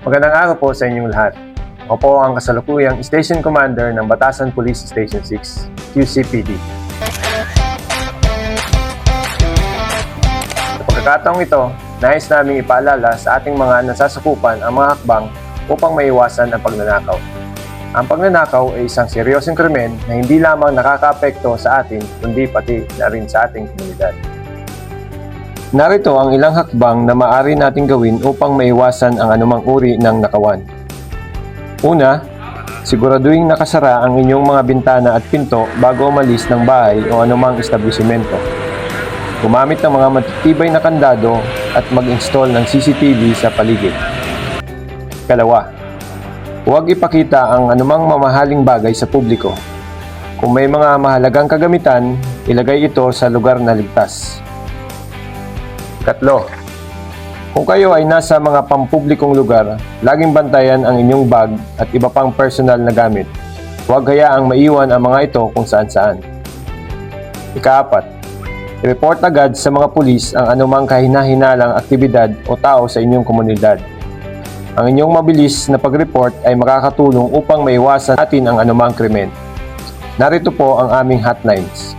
Magandang araw po sa inyong lahat. Ako po ang kasalukuyang Station Commander ng Batasan Police Station 6, QCPD. Sa pagkakataong ito, nais naming ipaalala sa ating mga nasasakupan ang mga hakbang upang maiwasan ang pagnanakaw. Ang pagnanakaw ay isang seryosong krimen na hindi lamang nakakaapekto sa atin, kundi pati na rin sa ating komunidad. Narito ang ilang hakbang na maaari nating gawin upang maiwasan ang anumang uri ng nakawan. Una, siguraduhing nakasara ang inyong mga bintana at pinto bago umalis ng bahay o anumang establisimento. Gumamit ng mga matitibay na kandado at mag-install ng CCTV sa paligid. Ikalawa, huwag ipakita ang anumang mamahaling bagay sa publiko. Kung may mga mahalagang kagamitan, ilagay ito sa lugar na ligtas. Ikatlo, kung kayo ay nasa mga pampublikong lugar, laging bantayan ang inyong bag at iba pang personal na gamit. Huwag hayaang maiwan ang mga ito kung saan-saan. Ikaapat, i-report agad sa mga pulis ang anumang kahina-hinalang aktibidad o tao sa inyong komunidad. Ang inyong mabilis na pag-report ay makakatulong upang maiwasan natin ang anumang krimen. Narito po ang aming hotlines.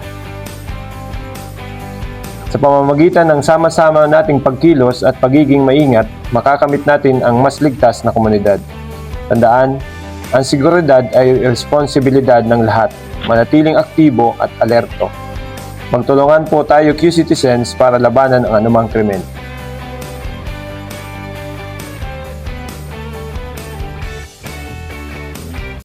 Sa pamamagitan ng sama-sama nating pagkilos at pagiging maingat, makakamit natin ang mas ligtas na komunidad. Tandaan, ang seguridad ay responsibilidad ng lahat. Manatiling aktibo at alerto. Magtulungan po tayo Q-Citizens para labanan ang anumang krimen.